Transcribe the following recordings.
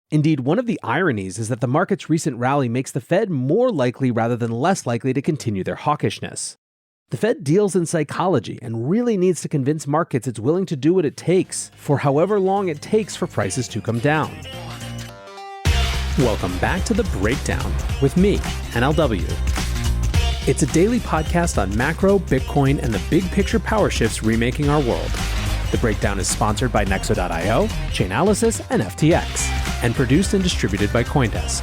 Indeed, one of the ironies is that the market's recent rally makes the Fed more likely rather than less likely to continue their hawkishness. The Fed deals in psychology and really needs to convince markets it's willing to do what it takes for however long it takes for prices to come down. Welcome back to The Breakdown with me, NLW. It's a daily podcast on macro, Bitcoin, and the big picture power shifts remaking our world. The Breakdown is sponsored by Nexo.io, Chainalysis, and FTX, and produced and distributed by CoinDesk.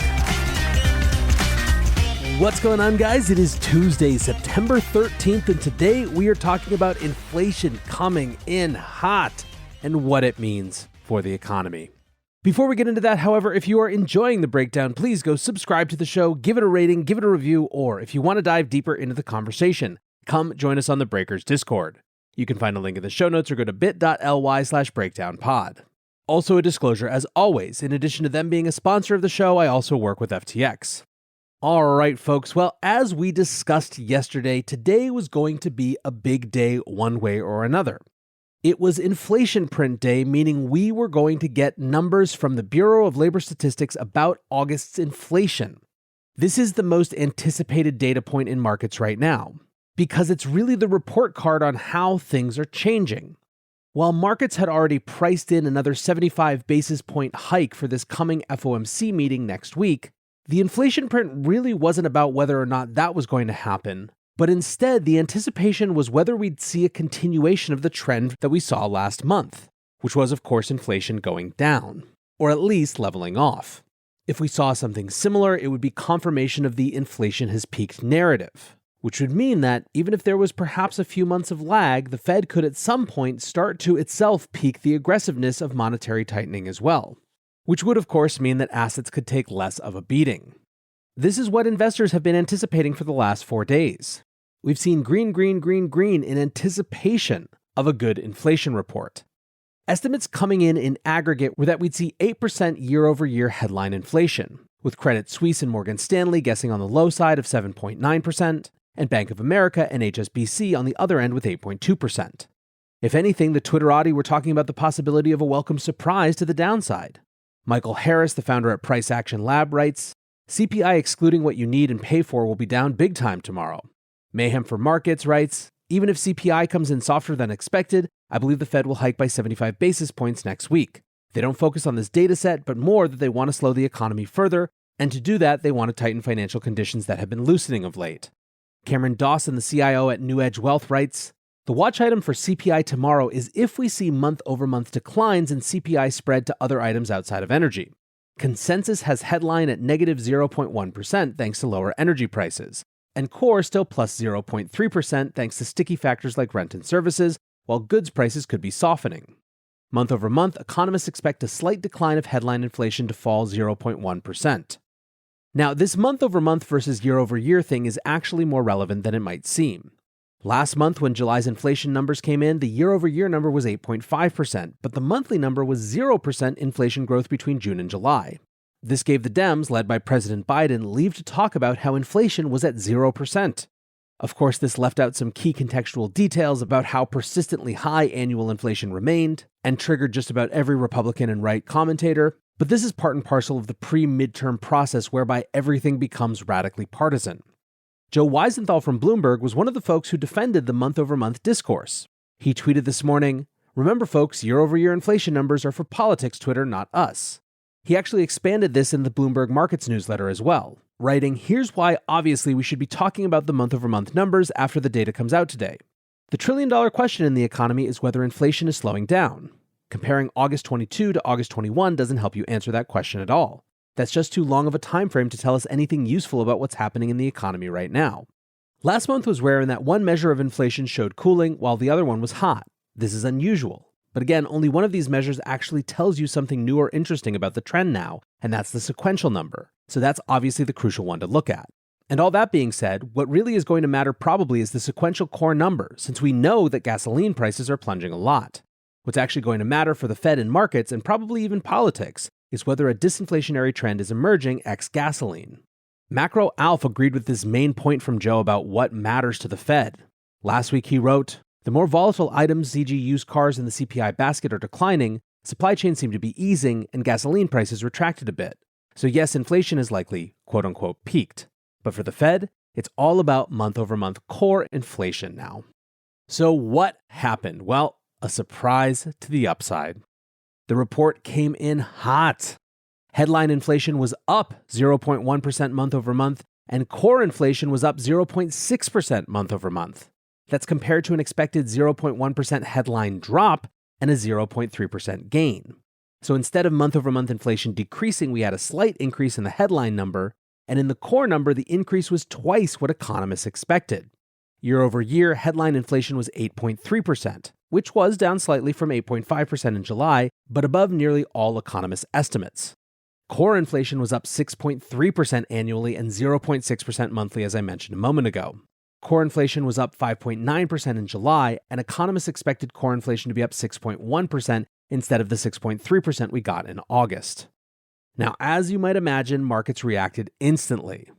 What's going on, guys? It is Tuesday, September 13th, and today we are talking about inflation coming in hot and what it means for the economy. Before we get into that, however, if you are enjoying The Breakdown, please go subscribe to the show, give it a rating, give it a review, or if you want to dive deeper into the conversation, come join us on the Breakers Discord. You can find a link in the show notes or go to bit.ly/breakdownpod. Also a disclosure, as always, in addition to them being a sponsor of the show, I also work with FTX. All right, folks. Well, as we discussed yesterday, today was going to be a big day one way or another. It was inflation print day, meaning we were going to get numbers from the Bureau of Labor Statistics about August's inflation. This is the most anticipated data point in markets right now, because it's really the report card on how things are changing. While markets had already priced in another 75 basis point hike for this coming FOMC meeting next week, the inflation print really wasn't about whether or not that was going to happen, but instead the anticipation was whether we'd see a continuation of the trend that we saw last month, which was of course inflation going down, or at least leveling off. If we saw something similar, it would be confirmation of the inflation has peaked narrative, which would mean that even if there was perhaps a few months of lag, the Fed could at some point start to itself peak the aggressiveness of monetary tightening as well, which would of course mean that assets could take less of a beating. This is what investors have been anticipating for the last 4 days. We've seen green in anticipation of a good inflation report. Estimates coming in aggregate were that we'd see 8% year-over-year headline inflation, with Credit Suisse and Morgan Stanley guessing on the low side of 7.9%, and Bank of America and HSBC on the other end with 8.2%. If anything, the Twitterati were talking about the possibility of a welcome surprise to the downside. Michael Harris, the founder at Price Action Lab, writes, CPI excluding what you need and pay for will be down big time tomorrow. Mayhem for Markets writes, even if CPI comes in softer than expected, I believe the Fed will hike by 75 basis points next week. They don't focus on this data set, but more that they want to slow the economy further, and to do that, they want to tighten financial conditions that have been loosening of late. Cameron Dawson, the CIO at New Edge Wealth, writes, the watch item for CPI tomorrow is if we see month-over-month declines in CPI spread to other items outside of energy. Consensus has headline at negative 0.1% thanks to lower energy prices, and core still plus 0.3% thanks to sticky factors like rent and services, while goods prices could be softening. Month-over-month, economists expect a slight decline of headline inflation to fall 0.1%. Now, this month-over-month versus year-over-year thing is actually more relevant than it might seem. Last month, when July's inflation numbers came in, the year-over-year number was 8.5%, but the monthly number was 0% inflation growth between June and July. This gave the Dems, led by President Biden, leave to talk about how inflation was at 0%. Of course, this left out some key contextual details about how persistently high annual inflation remained, and triggered just about every Republican and right commentator, but this is part and parcel of the pre-midterm process whereby everything becomes radically partisan. Joe Weisenthal from Bloomberg was one of the folks who defended the month-over-month discourse. He tweeted this morning, remember folks, year-over-year inflation numbers are for politics Twitter, not us. He actually expanded this in the Bloomberg Markets newsletter as well, writing, here's why obviously we should be talking about the month-over-month numbers after the data comes out today. The trillion-dollar question in the economy is whether inflation is slowing down. Comparing August 22 to August 21 doesn't help you answer that question at all. That's just too long of a time frame to tell us anything useful about what's happening in the economy right now. Last month was rare in that one measure of inflation showed cooling while the other one was hot. This is unusual. But again, only one of these measures actually tells you something new or interesting about the trend now, and that's the sequential number. So that's obviously the crucial one to look at. And all that being said, what really is going to matter probably is the sequential core number, since we know that gasoline prices are plunging a lot. What's actually going to matter for the Fed and markets, and probably even politics, is whether a disinflationary trend is emerging ex-gasoline. Macro Alf agreed with this main point from Joe about what matters to the Fed. Last week he wrote, the more volatile items, e.g. used cars in the CPI basket, are declining, Supply chains seem to be easing, and gasoline prices retracted a bit. So yes, inflation is likely, quote-unquote, peaked. But for the Fed, it's all about month-over-month core inflation now. So what happened? Well, a surprise to the upside. The report came in hot. Headline inflation was up 0.1% month-over-month, and core inflation was up 0.6% month-over-month. That's compared to an expected 0.1% headline drop and a 0.3% gain. So instead of month-over-month inflation decreasing, we had a slight increase in the headline number, and in the core number, the increase was twice what economists expected. Year over year, headline inflation was 8.3%, which was down slightly from 8.5% in July, but above nearly all economists' estimates. Core inflation was up 6.3% annually and 0.6% monthly, as I mentioned a moment ago. Core inflation was up 5.9% in July, and economists expected core inflation to be up 6.1% instead of the 6.3% we got in August. Now, as you might imagine, markets reacted instantly.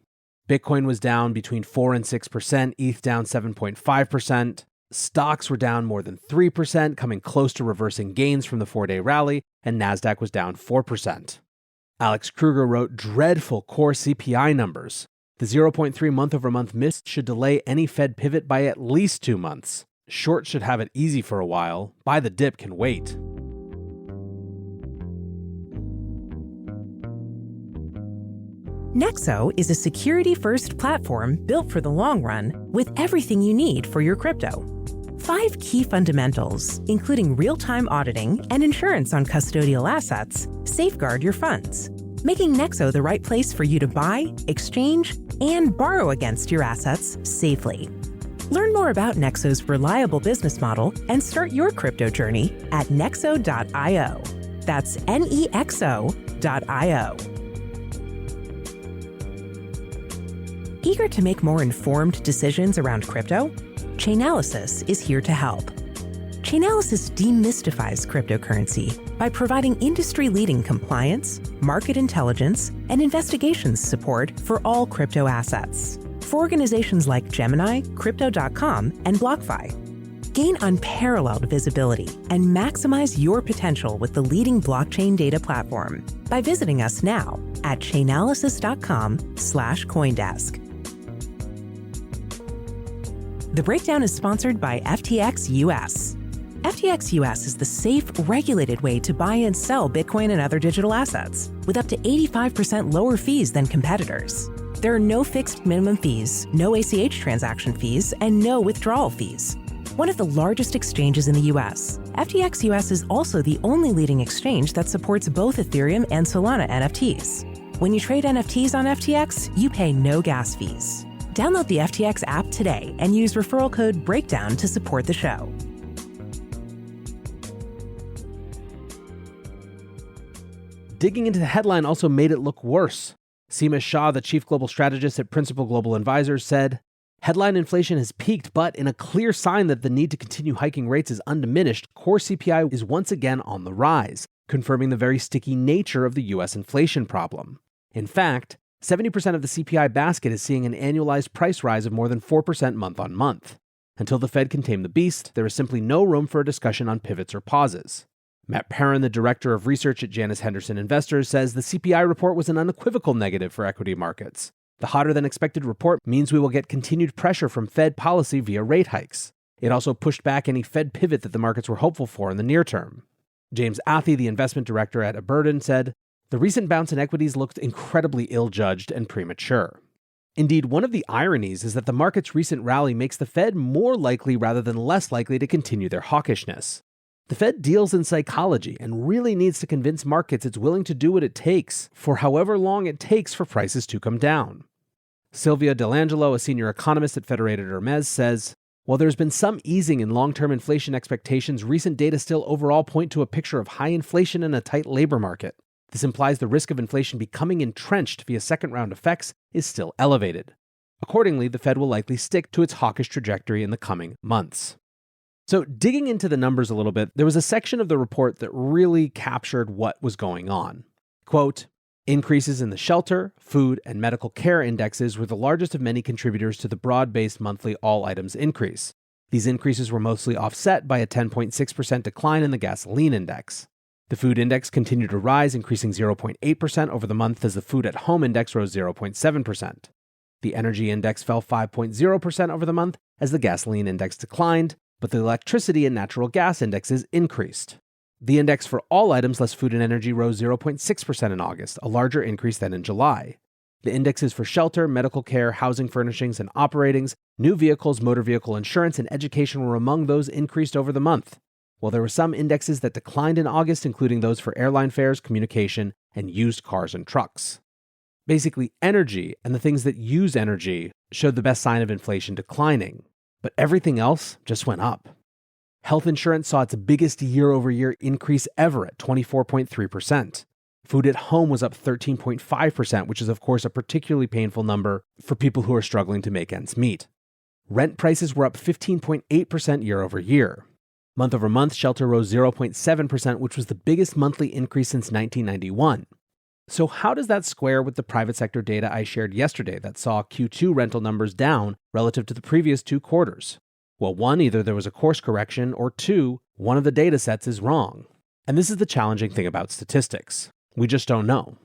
Bitcoin was down between 4 and 6%, ETH down 7.5%. Stocks were down more than 3%, coming close to reversing gains from the 4-day rally, and Nasdaq was down 4%. Alex Kruger wrote dreadful core CPI numbers. The 0.3 month-over-month miss should delay any Fed pivot by at least 2 months. Short should have it easy for a while. Buy the dip can wait. Nexo is a security-first platform built for the long run with everything you need for your crypto. 5 key fundamentals, including real-time auditing and insurance on custodial assets, safeguard your funds, making Nexo the right place for you to buy, exchange, and borrow against your assets safely. Learn more about Nexo's reliable business model and start your crypto journey at nexo.io. That's nexo.io. Eager to make more informed decisions around crypto? Chainalysis is here to help. Chainalysis demystifies cryptocurrency by providing industry-leading compliance, market intelligence, and investigations support for all crypto assets. For organizations like Gemini, Crypto.com, and BlockFi. Gain unparalleled visibility and maximize your potential with the leading blockchain data platform by visiting us now at chainalysis.com/Coindesk. The breakdown is sponsored by FTX US. FTX US is the safe, regulated way to buy and sell Bitcoin and other digital assets, with up to 85% lower fees than competitors. There are no fixed minimum fees, no ACH transaction fees, and no withdrawal fees. One of the largest exchanges in the US, FTX US is also the only leading exchange that supports both Ethereum and Solana NFTs. When you trade NFTs on FTX, you pay no gas fees. Download the FTX app today and use referral code BREAKDOWN to support the show. Digging into the headline also made it look worse. Seema Shah, the chief global strategist at Principal Global Advisors, said, "Headline inflation has peaked, but in a clear sign that the need to continue hiking rates is undiminished, core CPI is once again on the rise, confirming the very sticky nature of the US inflation problem. In fact, 70% of the CPI basket is seeing an annualized price rise of more than 4% month on month. Until the Fed can tame the beast, there is simply no room for a discussion on pivots or pauses." Matt Perrin, the director of research at Janus Henderson Investors, says the CPI report was an unequivocal negative for equity markets. The hotter-than-expected report means we will get continued pressure from Fed policy via rate hikes. It also pushed back any Fed pivot that the markets were hopeful for in the near term. James Athey, the investment director at Aberdeen, said, "The recent bounce in equities looked incredibly ill-judged and premature." Indeed, one of the ironies is that the market's recent rally makes the Fed more likely rather than less likely to continue their hawkishness. The Fed deals in psychology and really needs to convince markets it's willing to do what it takes for however long it takes for prices to come down. Sylvia Delangelo, a senior economist at Federated Hermes, says, "While there's been some easing in long-term inflation expectations, recent data still overall point to a picture of high inflation and a tight labor market. This implies the risk of inflation becoming entrenched via second-round effects is still elevated. Accordingly, the Fed will likely stick to its hawkish trajectory in the coming months." So digging into the numbers a little bit, there was a section of the report that really captured what was going on. Quote, "Increases in the shelter, food, and medical care indexes were the largest of many contributors to the broad-based monthly all items increase. These increases were mostly offset by a 10.6% decline in the gasoline index. The food index continued to rise, increasing 0.8% over the month as the food at home index rose 0.7%. The energy index fell 5.0% over the month as the gasoline index declined, but the electricity and natural gas indexes increased. The index for all items less food and energy rose 0.6% in August, a larger increase than in July. The indexes for shelter, medical care, housing furnishings, and operatings, new vehicles, motor vehicle insurance, and education were among those increased over the month. While there were some indexes that declined in August, including those for airline fares, communication, and used cars and trucks. Basically, energy and the things that use energy showed the best sign of inflation declining, but everything else just went up. Health insurance saw its biggest year-over-year increase ever at 24.3%. Food at home was up 13.5%, which is of course a particularly painful number for people who are struggling to make ends meet. Rent prices were up 15.8% year-over-year. Month-over-month, shelter rose 0.7%, which was the biggest monthly increase since 1991. So how does that square with the private sector data I shared yesterday that saw Q2 rental numbers down relative to the previous 2 quarters? Well, 1, either there was a course correction, or 2, one of the data sets is wrong. And this is the challenging thing about statistics. We just don't know.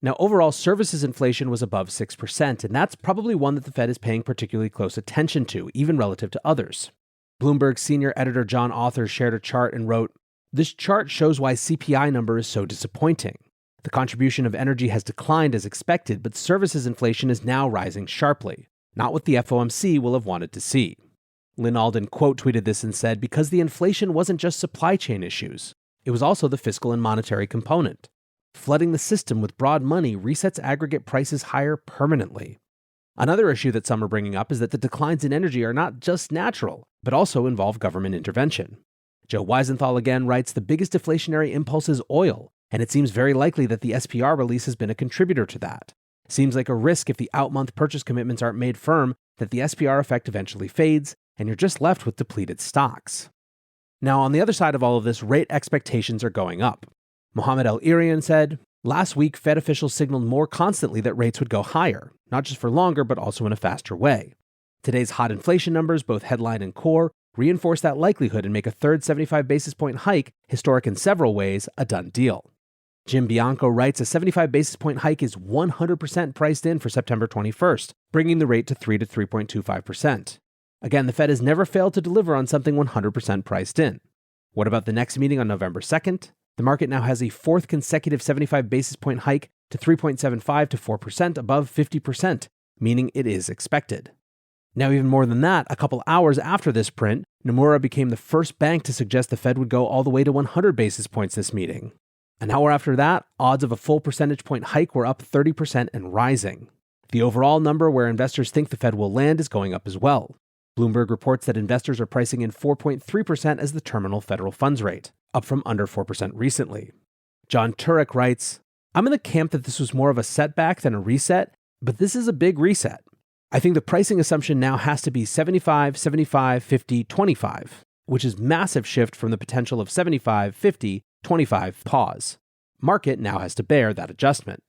Now, overall services inflation was above 6%, and that's probably one that the Fed is paying particularly close attention to, even relative to others. Bloomberg senior editor John Authers shared a chart and wrote, "This chart shows why CPI number is so disappointing. The contribution of energy has declined as expected, but services inflation is now rising sharply, not what the FOMC will have wanted to see." Lynn Alden quote tweeted this and said, "Because the inflation wasn't just supply chain issues, it was also the fiscal and monetary component. Flooding the system with broad money resets aggregate prices higher permanently." Another issue that some are bringing up is that the declines in energy are not just natural, but also involve government intervention. Joe Weisenthal again writes, "The biggest deflationary impulse is oil, and it seems very likely that the SPR release has been a contributor to that. Seems like a risk if the out-month purchase commitments aren't made firm that the SPR effect eventually fades, and you're just left with depleted stocks." Now, on the other side of all of this, rate expectations are going up. Mohamed El-Erian said, "Last week, Fed officials signaled more constantly that rates would go higher, not just for longer, but also in a faster way. Today's hot inflation numbers, both headline and core, reinforce that likelihood and make a third 75 basis point hike, historic in several ways, a done deal." Jim Bianco writes, "A 75 basis point hike is 100% priced in for September 21st, bringing the rate to 3 to 3.25%. Again, the Fed has never failed to deliver on something 100% priced in. What about the next meeting on November 2nd? The market now has a 4th consecutive 75 basis point hike to 3.75 to 4% above 50%, meaning it is expected." Now, even more than that, a couple hours after this print, Nomura became the first bank to suggest the Fed would go all the way to 100 basis points this meeting. An hour after that, odds of a full percentage point hike were up 30% and rising. The overall number where investors think the Fed will land is going up as well. Bloomberg reports that investors are pricing in 4.3% as the terminal federal funds rate, up from under 4% recently. John Turek writes, "I'm in the camp that this was more of a setback than a reset, but this is a big reset. I think the pricing assumption now has to be 75, 75, 50, 25, which is massive shift from the potential of 75, 50, 25 pause. Market now has to bear that adjustment."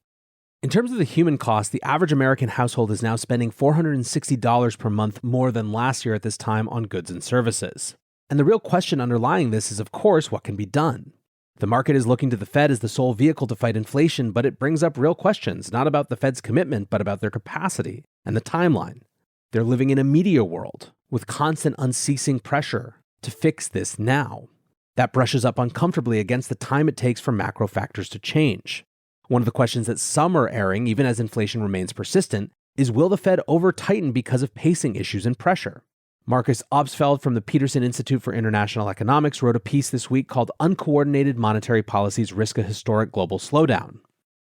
In terms of the human cost, the average American household is now spending $460 per month more than last year at this time on goods and services. And the real question underlying this is, of course, what can be done? The market is looking to the Fed as the sole vehicle to fight inflation, but it brings up real questions, not about the Fed's commitment, but about their capacity and the timeline. They're living in a media world with constant unceasing pressure to fix this now. That brushes up uncomfortably against the time it takes for macro factors to change. One of the questions that some are airing, even as inflation remains persistent, is will the Fed over-tighten because of pacing issues and pressure? Marcus Obstfeld from the Peterson Institute for International Economics wrote a piece this week called "Uncoordinated Monetary Policies Risk a Historic Global Slowdown."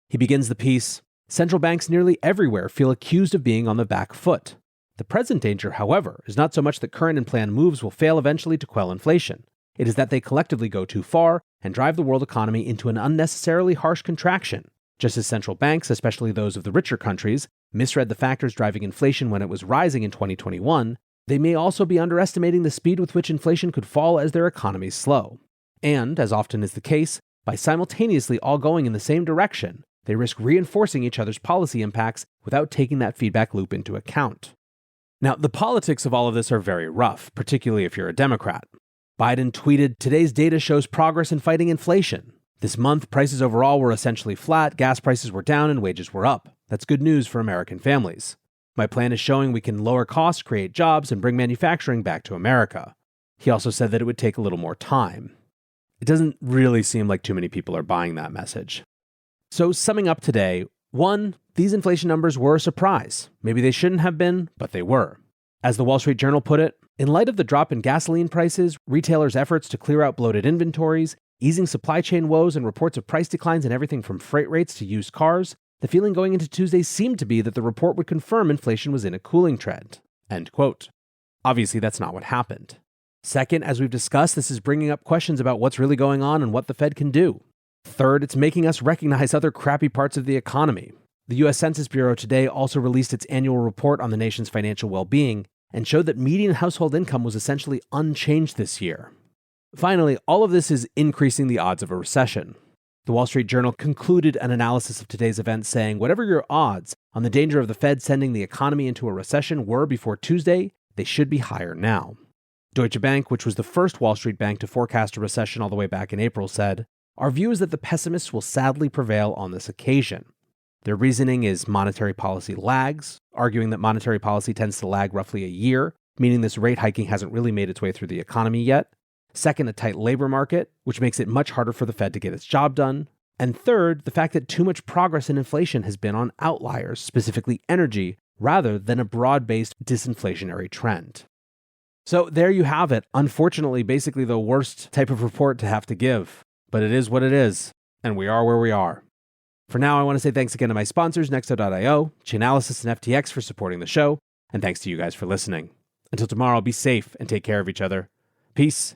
He begins the piece, "Central banks nearly everywhere feel accused of being on the back foot. The present danger, however, is not so much that current and planned moves will fail eventually to quell inflation. It is that they collectively go too far and drive the world economy into an unnecessarily harsh contraction. Just as central banks, especially those of the richer countries, misread the factors driving inflation when it was rising in 2021, they may also be underestimating the speed with which inflation could fall as their economies slow. And, as often is the case, by simultaneously all going in the same direction, they risk reinforcing each other's policy impacts without taking that feedback loop into account." Now, the politics of all of this are very rough, particularly if you're a Democrat. Biden tweeted, "Today's data shows progress in fighting inflation. This month, prices overall were essentially flat, gas prices were down, and wages were up. That's good news for American families. My plan is showing we can lower costs, create jobs, and bring manufacturing back to America. He also said that it would take a little more time. It doesn't really seem like too many people are buying that message. So summing up today, 1, these inflation numbers were a surprise. Maybe they shouldn't have been, but they were. As the Wall Street Journal put it, in light of the drop in gasoline prices, retailers' efforts to clear out bloated inventories, easing supply chain woes, and reports of price declines in everything from freight rates to used cars, the feeling going into Tuesday seemed to be that the report would confirm inflation was in a cooling trend. End quote. Obviously, that's not what happened. Second, as we've discussed, this is bringing up questions about what's really going on and what the Fed can do. Third, it's making us recognize other crappy parts of the economy. The U.S. Census Bureau today also released its annual report on the nation's financial well-being and showed that median household income was essentially unchanged this year. Finally, all of this is increasing the odds of a recession. The Wall Street Journal concluded an analysis of today's event saying, whatever your odds on the danger of the Fed sending the economy into a recession were before Tuesday, they should be higher now. Deutsche Bank, which was the first Wall Street bank to forecast a recession all the way back in April, said, "Our view is that the pessimists will sadly prevail on this occasion." Their reasoning is monetary policy lags, arguing that monetary policy tends to lag roughly a year, meaning this rate hiking hasn't really made its way through the economy yet. Second, a tight labor market, which makes it much harder for the Fed to get its job done. And third, the fact that too much progress in inflation has been on outliers, specifically energy, rather than a broad-based disinflationary trend. So there you have it. Unfortunately, basically the worst type of report to have to give. But it is what it is, and we are where we are. For now, I want to say thanks again to my sponsors, Nexo.io, Chainalysis, and FTX for supporting the show, and thanks to you guys for listening. Until tomorrow, be safe and take care of each other. Peace.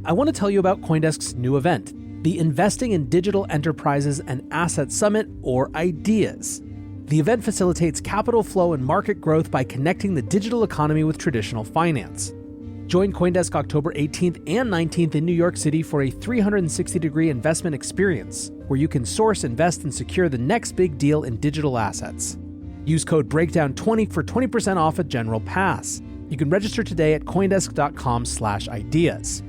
I want to tell you about CoinDesk's new event, the Investing in Digital Enterprises and Assets Summit, or IDEAS. The event facilitates capital flow and market growth by connecting the digital economy with traditional finance. Join CoinDesk October 18th and 19th in New York City for a 360-degree investment experience where you can source, invest, and secure the next big deal in digital assets. Use code BREAKDOWN20 for 20% off a general pass. You can register today at coindesk.com/ideas.